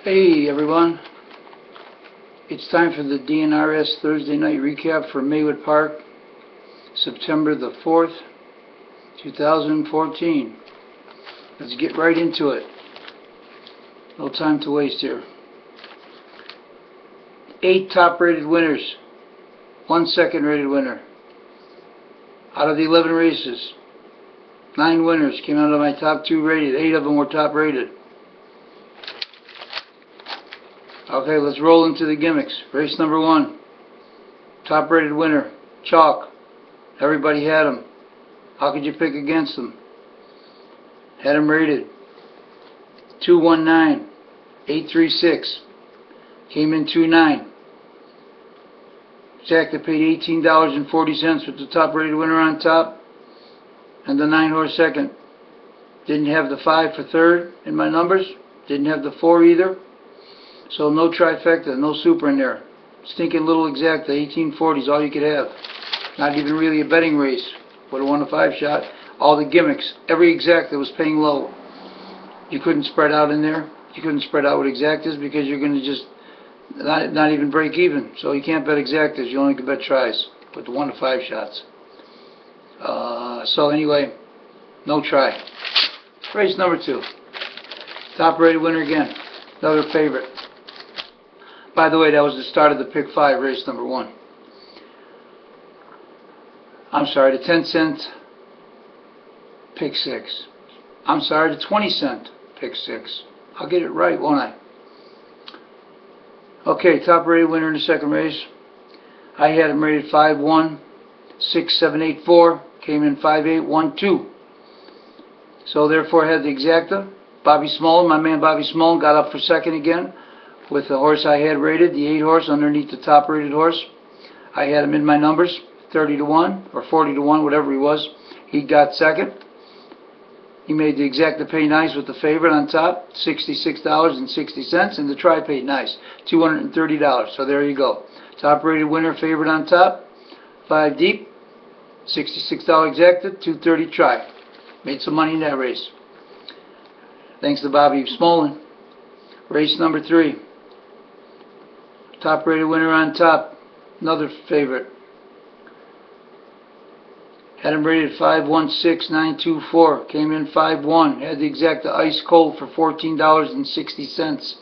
Hey everyone, it's time for the DNRS Thursday night recap for Maywood Park, September the 4th, 2014. Let's get right into it. No time to waste here. 8 top rated winners, 1 second rated winner. Out of the 11 races, 9 winners came out of my top 2 rated. 8 of them were top rated. Okay, let's roll into the gimmicks. Race number 1. Top rated winner. Chalk. Everybody had him. How could you pick against him? Had him rated 219, 836. Came in 29. Exacta paid $18.40 with the top rated winner on top. And the 9 horse second. Didn't have the 5 for third in my numbers. Didn't have the 4 either. So no trifecta, no super in there. Stinking little exacta, 1840 is all you could have. Not even really a betting race. Would have won a 5 shot. All the gimmicks, every exacta was paying low. You couldn't spread out in there. You couldn't spread out with exactas because you're going to just not even break even. So you can't bet exactas. You only can bet tries with the 1 to 5 shots. So anyway, no try. Race number 2. Top rated winner again. Another favorite. By the way, that was the start of the pick 5, race number 1. I'm sorry, the 10 cent pick 6. I'm sorry, the 20 cent pick 6. I'll get it right, won't I? Okay, top rated winner in the second race. I had him rated 5-1, 6-7-8-4. Came in 5-8-1-2. So therefore I had the exacta. Bobby Small, my man Bobby Small, got up for second again with the horse I had rated, the 8 horse underneath the top rated horse. I had him in my numbers, 30-1 or 40-1, whatever he was. He got second. He made the exacta pay nice with the favorite on top, $66.60, and the try paid nice, $230. So there you go. Top rated winner, favorite on top, 5 deep, $66 exacta, $230 try. Made some money in that race. Thanks to Bobby Smolin. Race number 3. Top rated winner on top. Another favorite. Had him rated 5-1-6-9-2-4. Came in 5-1. Had the exacta ice cold for $14.60.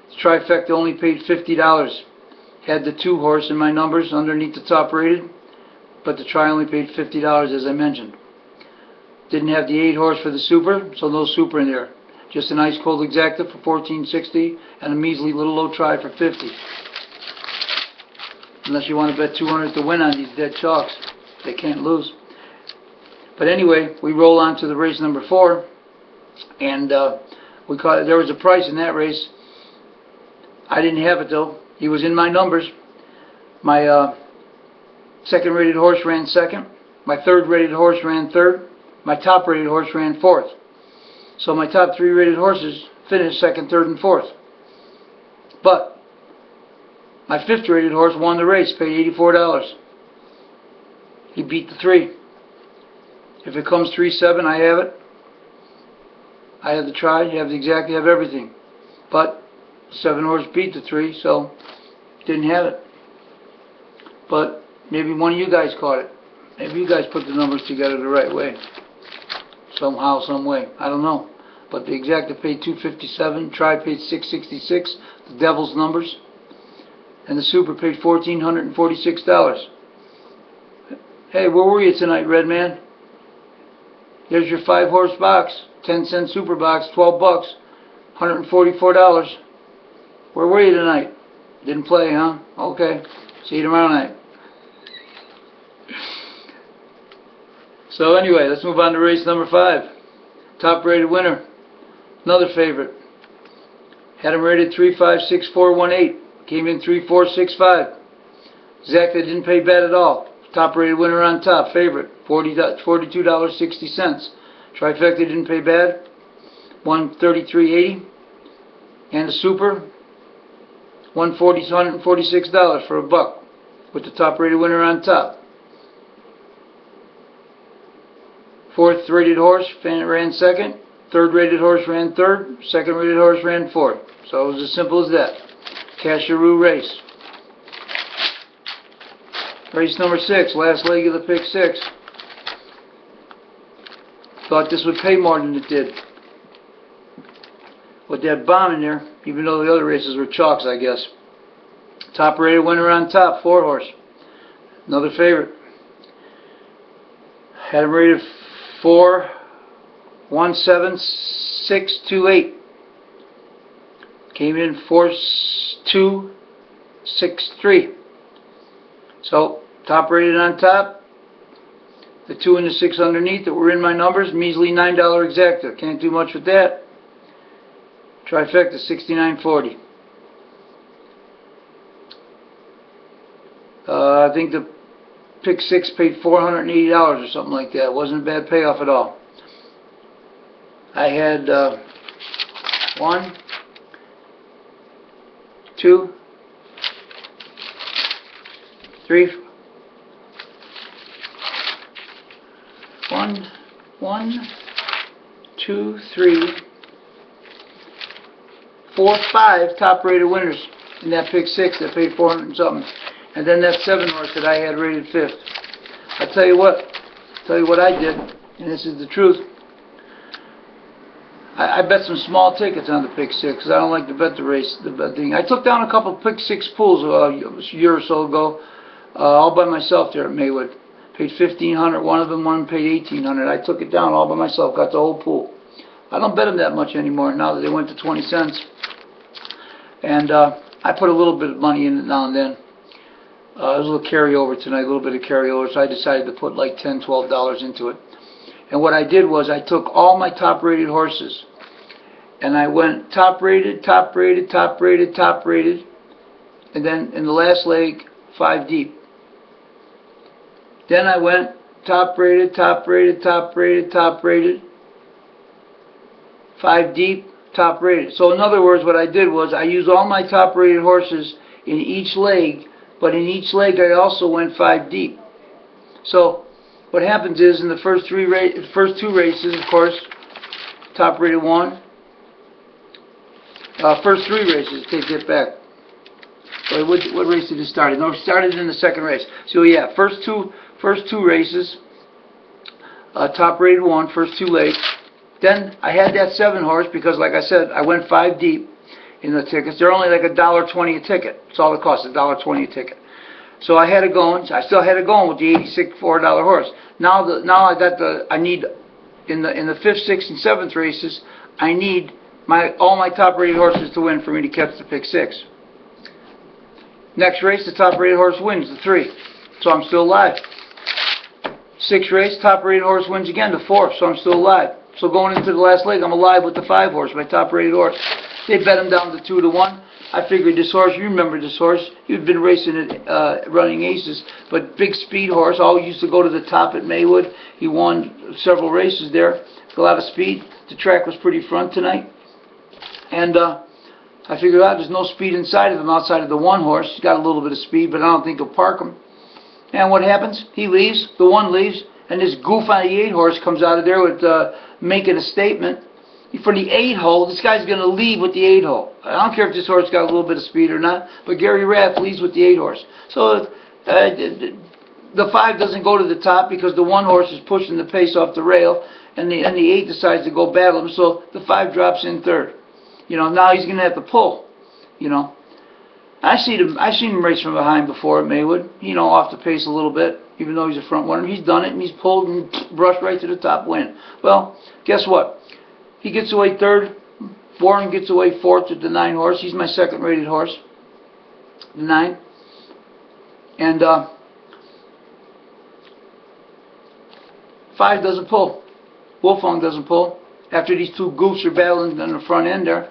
The trifecta only paid $50. Had the 2 horse in my numbers underneath the top rated. But the try only paid $50 as I mentioned. Didn't have the 8 horse for the super, so no super in there. Just an ice cold exacta for $14.60 and a measly little low try for $50. Unless you want to bet 200 to win on these dead chalks, they can't lose. But anyway, we roll on to the race number 4, and we caught it. There was a price in that race. I didn't have it though. He was in my numbers. My second rated horse ran second. My third rated horse ran third. My top rated horse ran 4th. So my top 3 rated horses finished 2nd, 3rd, and 4th. But my 5th rated horse won the race, paid $84. He beat the 3. If it comes 3-7, I have it. I have the try, you have the exact, you have everything. But 7 horse beat the 3, so didn't have it. But maybe one of you guys caught it. Maybe you guys put the numbers together the right way. Somehow, some way. I don't know. But the exacta paid $257, try paid $666, the devil's numbers, and the super paid $1,446. Hey, where were you tonight, Red Man? There's your 5 horse box, 10 cent super box, 12 bucks, $144. Where were you tonight? Didn't play, huh? Okay. See you tomorrow night. So anyway, let's move on to race number 5. Top rated winner. Another favorite. Had him rated 3-5-6-4-1-8. Came in 3-4-6-5. Exactly didn't pay bad at all. Top rated winner on top. Favorite. $42.60. Trifecta didn't pay bad. $133.80. And the super. $146 for a buck. With the top rated winner on top. 4th rated horse ran second. Third rated horse ran third, second rated horse ran fourth. So it was as simple as that. Casharoo race. Race number 6, last leg of the pick 6. Thought this would pay more than it did. With that bomb in there, even though the other races were chalks, I guess. Top rated winner on top, 4 horse. Another favorite. Had him rated 4-1-7-6-2-8. Came in 4-2-6-3. So, top rated on top. The 2 and the 6 underneath that were in my numbers. Measly $9 exacta. Can't do much with that. Trifecta $69.40. I think the pick 6 paid $480 or something like that. It wasn't a bad payoff at all. I had 1, 2, 3, 4, 5 top rated winners in that pick 6 that paid 400 and something. And then that 7 horse that I had rated 5th. I tell you what I did, and this is the truth. I bet some small tickets on the pick 6 because I don't like to bet the race. I took down a couple pick 6 pools a year or so ago, all by myself there at Maywood. Paid $1,500. One of them paid $1,800. I took it down all by myself. Got the whole pool. I don't bet them that much anymore now that they went to 20 cents. And I put a little bit of money in it now and then. There's a little carryover tonight, a little bit of carryover, so I decided to put like $10, $12 into it. And what I did was I took all my top-rated horses, and I went top-rated, top-rated, top-rated, top-rated, and then in the last leg, 5 deep. Then I went top-rated, top-rated, top-rated, top-rated, 5 deep, top-rated. So in other words, what I did was I used all my top-rated horses in each leg, but in each leg I also went 5 deep. So what happens is in the first 2 races, of course, top-rated won. First 3 races, take it back. Wait, what race did it start in? No, it started in the second race. So yeah, first two races, top-rated won, first 2 legs. Then I had that 7 horse because, like I said, I went 5 deep in the tickets. They're only like $1.20 a ticket. That's all it costs, $1.20 a ticket. So I had it going. I still had it going with the $84 horse. Now I need in the 5th, 6th, and 7th races. I need all my top-rated horses to win for me to catch the pick 6. Next race, the top-rated horse wins the 3, so I'm still alive. 6th race, top-rated horse wins again the 4th, so I'm still alive. So going into the last leg, I'm alive with the 5 horse, my top-rated horse. They bet him down to 2-1. I figured this horse, you remember this horse, he'd been racing it, running aces, but big speed horse, always used to go to the top at Maywood. He won several races there, a lot of speed. The track was pretty front tonight. And I figured out there's no speed inside of him outside of the 1 horse. He's got a little bit of speed, but I don't think he'll park him. And what happens? He leaves, the 1 leaves, and this goof on the 8 horse comes out of there with making a statement. For the 8 hole, this guy's going to leave with the 8 hole. I don't care if this horse got a little bit of speed or not, but Gary Rath leads with the 8 horse. So the 5 doesn't go to the top because the 1 horse is pushing the pace off the rail, and the 8 decides to go battle him, so the 5 drops in 3rd. You know, now he's going to have to pull, you know. I've seen him race from behind before at Maywood, you know, off the pace a little bit, even though he's a front runner. He's done it, and he's pulled and brushed right to the top win. Well, guess what? He gets away 3rd. Warren gets away 4th with the 9 horse. He's my 2nd rated horse, the 9. And 5 doesn't pull. Wolfong doesn't pull. After these 2 goofs are battling on the front end there,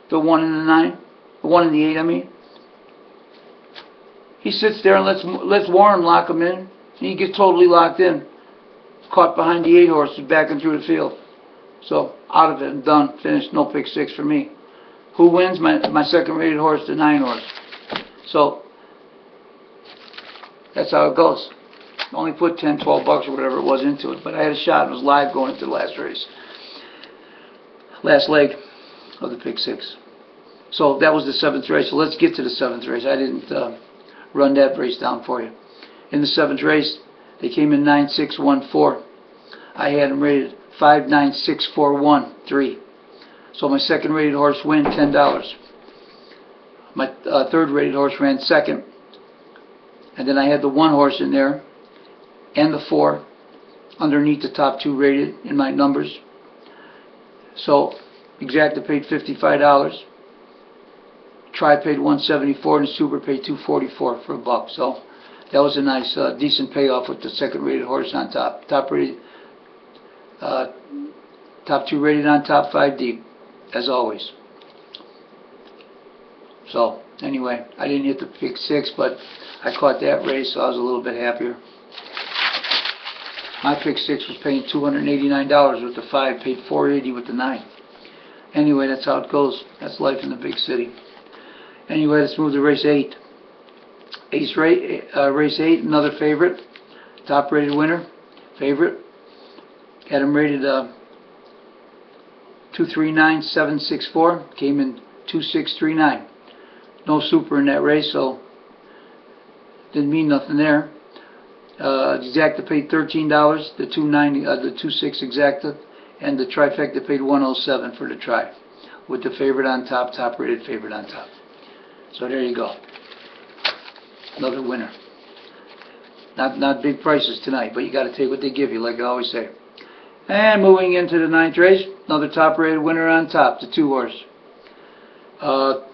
the 1 and the 9, the 1 and the 8, I mean. He sits there and lets Warren lock him in, and he gets totally locked in. Caught behind the 8 horse, backing through the field. So, out of it, and done, finished, no pick 6 for me. Who wins? My 2nd rated horse, the 9 horse. So, that's how it goes. Only put $10, $12 or whatever it was into it, but I had a shot. It was live going into the last race. last leg of the pick six. So that was the 7th race. So let's get to the 7th race. I didn't run that race down for you. In the 7th race, they came in 9.614. I had them rated 5.9641.3. So my second rated horse win $10. My third rated horse ran second, and then I had the 1 horse in there and the 4 underneath the top 2 rated in my numbers. So Exacta paid $55. Tri paid $174, and the Super paid $244 for $1. So that was a nice, decent payoff with the second rated horse on top. Top 2 rated on top, 5 deep, as always. So anyway, I didn't hit the pick 6, but I caught that race, so I was a little bit happier. My pick 6 was paying $289 with the 5, paid $480 with the 9. Anyway, that's how it goes. That's life in the big city. Anyway, let's move to race 8. Race 8, another favorite. Top rated winner, favorite. Had him rated 239.764. Came in 2.639. No Super in that race, so didn't mean nothing there. Exacta paid $13. The 290, the 2.6 Exacta, and the trifecta paid $107 for the tri, with the favorite on top, top rated favorite on top. So there you go. Another winner. Not big prices tonight, but you got to take what they give you, like I always say. And moving into the 9th race, another top rated winner on top, the 2 horse.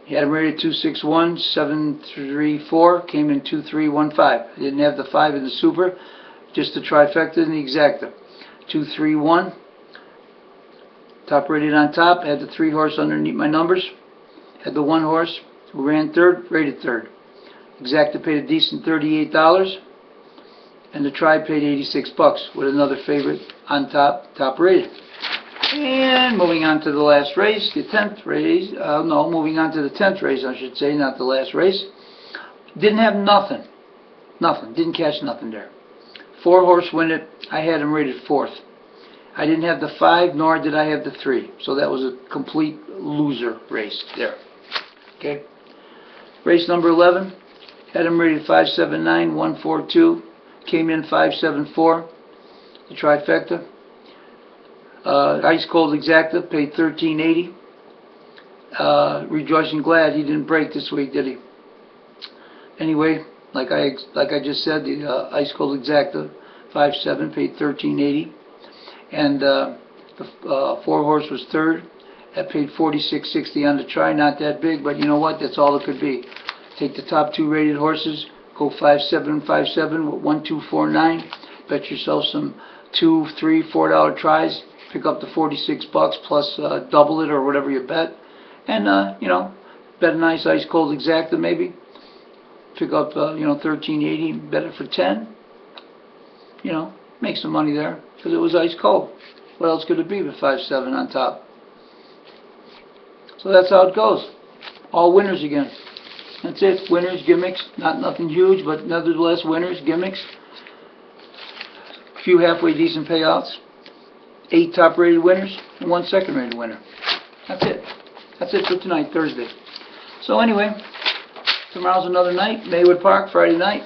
He had him rated 261.734, came in 2.315. I didn't have the 5 in the Super, just the trifecta and the Exacta. 2.31. Top rated on top, had the 3 horse underneath my numbers. Had the 1 horse who ran 3rd, rated 3rd. Exacta paid a decent $38, and the tri paid $86 with another favorite on top, top rated. And moving on to the last race, the 10th race, moving on to the 10th race, I should say, not the last race. Didn't have nothing. Didn't catch nothing there. 4 horse win it. I had him rated 4th. I didn't have the 5, nor did I have the 3. So that was a complete loser race there. Okay. Race number 11. Had him rated 5.79.142. Came in 5.74. The trifecta. Ice Cold Exacta paid $13.80. Rejoicing glad he didn't break this week, did he? Anyway, like I just said, the Ice Cold Exacta 5.7 paid $13.80, and the 4 horse was 3rd. That paid $46.60 on the tri. Not that big, but you know what? That's all it could be. Take the top 2 rated horses, go 5.7, 5.7 with 1.249. Bet yourself some $2, $3, $4 tries. Pick up the $46 plus double it or whatever you bet, and you know, bet a nice Ice Cold Exacta maybe. Pick up $13.80, bet it for 10. You know, make some money there because it was ice cold. What else could it be but 5.7 on top? So that's how it goes. All winners again. That's it. Winners, gimmicks. Nothing huge, but nevertheless winners, gimmicks. A few halfway decent payouts. 8 top rated winners and 1 second rated winner. That's it. That's it for tonight, Thursday. So anyway, tomorrow's another night, Maywood Park, Friday night.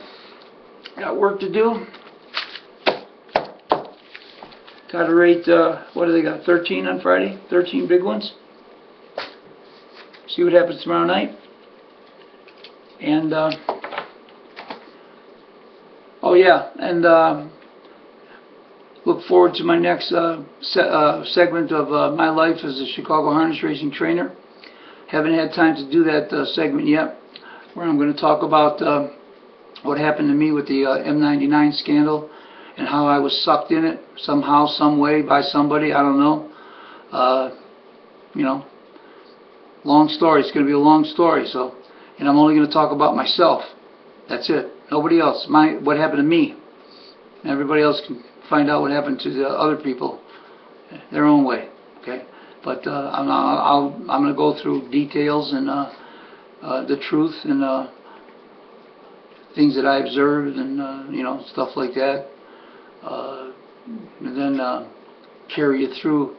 Got work to do. Got to rate, what do they got, 13 on Friday? 13 big ones. See what happens tomorrow night. And, oh yeah, and look forward to my next segment of my life as a Chicago harness racing trainer. Haven't had time to do that segment yet, where I'm going to talk about what happened to me with the M99 scandal and how I was sucked in it somehow, some way, by somebody, I don't know. You know, long story. It's going to be a long story. So, and I'm only going to talk about myself. That's it. Nobody else. What happened to me. Everybody else can find out what happened to the other people their own way. Okay, but I'm going to go through details and the truth and things that I observed and you know, stuff like that, and then carry you through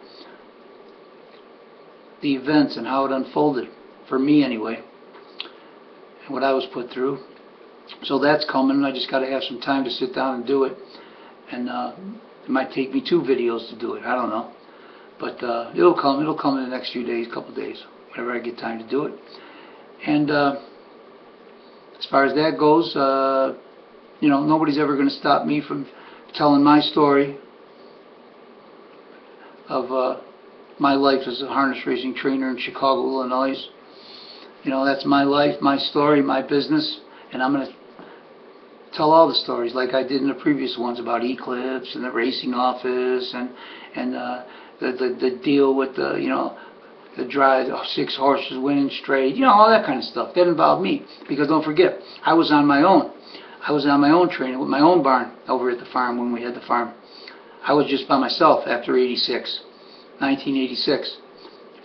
the events and how it unfolded, for me anyway, and what I was put through. So that's coming, and I just got to have some time to sit down and do it. And it might take me 2 videos to do it, I don't know. But it'll come in the next few days, couple days, whenever I get time to do it. And as far as that goes, you know, nobody's ever going to stop me from telling my story of my life as a harness racing trainer in Chicago, Illinois. You know, that's my life, my story, my business, and I'm going to tell all the stories like I did in the previous ones about Eclipse and the racing office and the deal with the, you know, the drive, 6 horses winning straight, you know, all that kind of stuff. That involved me, because don't forget, I was on my own. I was on my own training with my own barn over at the farm when we had the farm. I was just by myself after 1986.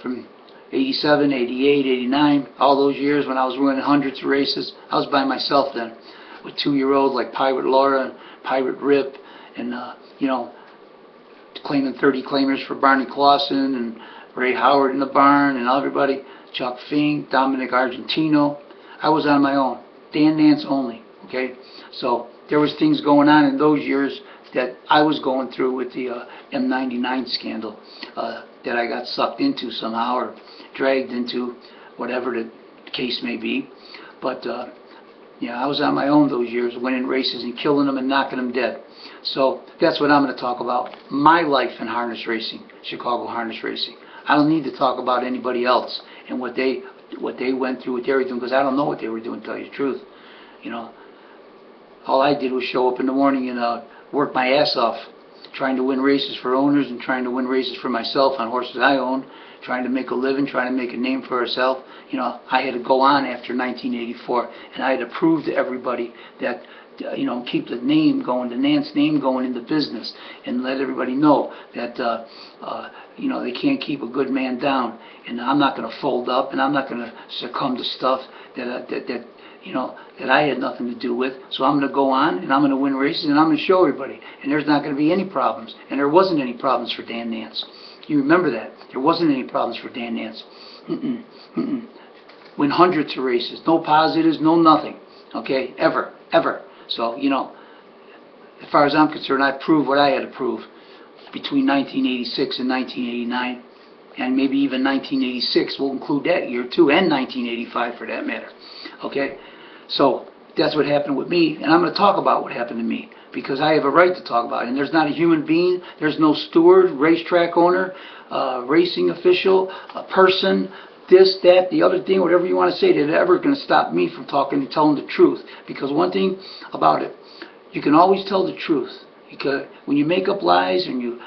From 87, 88, 89, all those years when I was winning hundreds of races, I was by myself then, with 2-year-olds like Pirate Laura and Pirate Rip, and you know, claiming 30 claimers for Barney Clausen and Ray Howard in the barn and everybody, Chuck Fink, Dominic Argentino. I was on my own, Dan Nance only. Okay, so there was things going on in those years that I was going through with the M99 scandal that I got sucked into somehow or dragged into, whatever the case may be. But yeah, I was on my own those years, winning races and killing them and knocking them dead. So that's what I'm going to talk about, my life in harness racing, Chicago harness racing. I don't need to talk about anybody else and what they went through, what they were doing, because I don't know what they were doing, to tell you the truth. You know, all I did was show up in the morning and work my ass off, trying to win races for owners and trying to win races for myself on horses I owned, trying to make a living, trying to make a name for ourselves. You know, I had to go on after 1984, and I had to prove to everybody that, you know, keep the name going, the Nance name going in the business, and let everybody know that, you know, they can't keep a good man down. And I'm not going to fold up, and I'm not going to succumb to stuff that you know, that I had nothing to do with. So I'm going to go on, and I'm going to win races, and I'm going to show everybody. And there's not going to be any problems. And there wasn't any problems for Dan Nance. You remember that. There wasn't any problems for Dan Nance. Win hundreds of races. No positives, no nothing. Okay? Ever. So, you know, as far as I'm concerned, I proved what I had to prove between 1986 and 1989. And maybe even 1986. We'll include that year, too. And 1985, for that matter. Okay? So that's what happened with me, and I'm going to talk about what happened to me, because I have a right to talk about it. And there's not a human being, there's no steward, racetrack owner, racing official, a person, this, that, the other thing, whatever you want to say, that's ever going to stop me from talking and telling the truth. Because one thing about it, you can always tell the truth. Because when you make up lies and you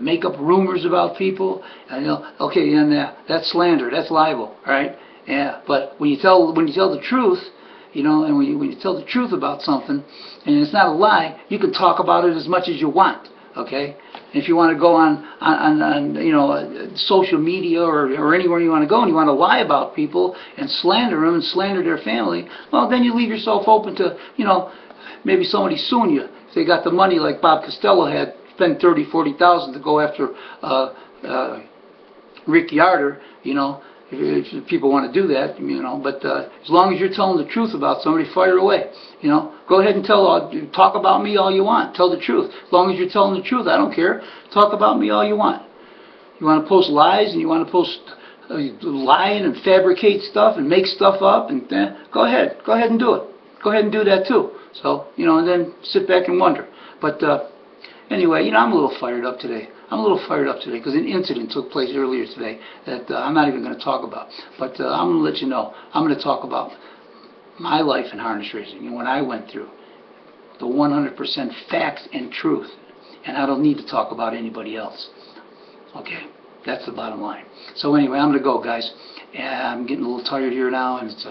make up rumors about people, and you know, okay, and that's slander, that's libel, all right? Yeah, but when you tell the truth, you know, and when you tell the truth about something, and it's not a lie, you can talk about it as much as you want, okay? And if you want to go on you know, social media or anywhere you want to go, and you want to lie about people and slander them and slander their family, well, then you leave yourself open to, you know, maybe somebody suing you if they got the money like Bob Costello had, spend $30,000-$40,000 to go after Rick Yarder, you know. If people want to do that, you know, but as long as you're telling the truth about somebody, fire away. You know, go ahead and talk about me all you want. Tell the truth. As long as you're telling the truth, I don't care. Talk about me all you want. You want to post lies and you want to post lying and fabricate stuff and make stuff up, and go ahead and do it. Go ahead and do that too. So, you know, and then sit back and wonder. But anyway, you know, I'm a little fired up today. Because an incident took place earlier today that I'm not even going to talk about. But I'm going to let you know. I'm going to talk about my life in harness racing and what I went through. The 100% facts and truth. And I don't need to talk about anybody else. Okay? That's the bottom line. So anyway, I'm going to go, guys. I'm getting a little tired here now, and it's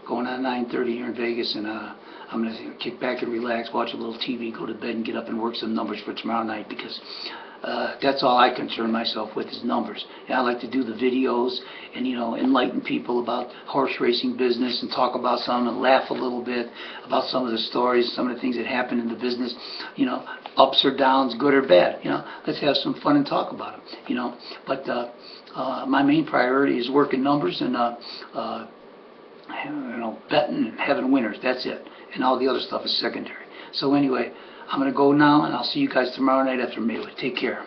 going on 9:30 here in Vegas, and I'm going to kick back and relax, watch a little TV, go to bed, and get up and work some numbers for tomorrow night, because that's all I concern myself with is numbers. And I like to do the videos and, you know, enlighten people about horse racing business and talk about some and laugh a little bit about some of the stories, some of the things that happen in the business. You know, ups or downs, good or bad. Let's have some fun and talk about it. But my main priority is working numbers and betting and having winners. That's it, and all the other stuff is secondary. So anyway, I'm going to go now, and I'll see you guys tomorrow night after Maywood. Take care.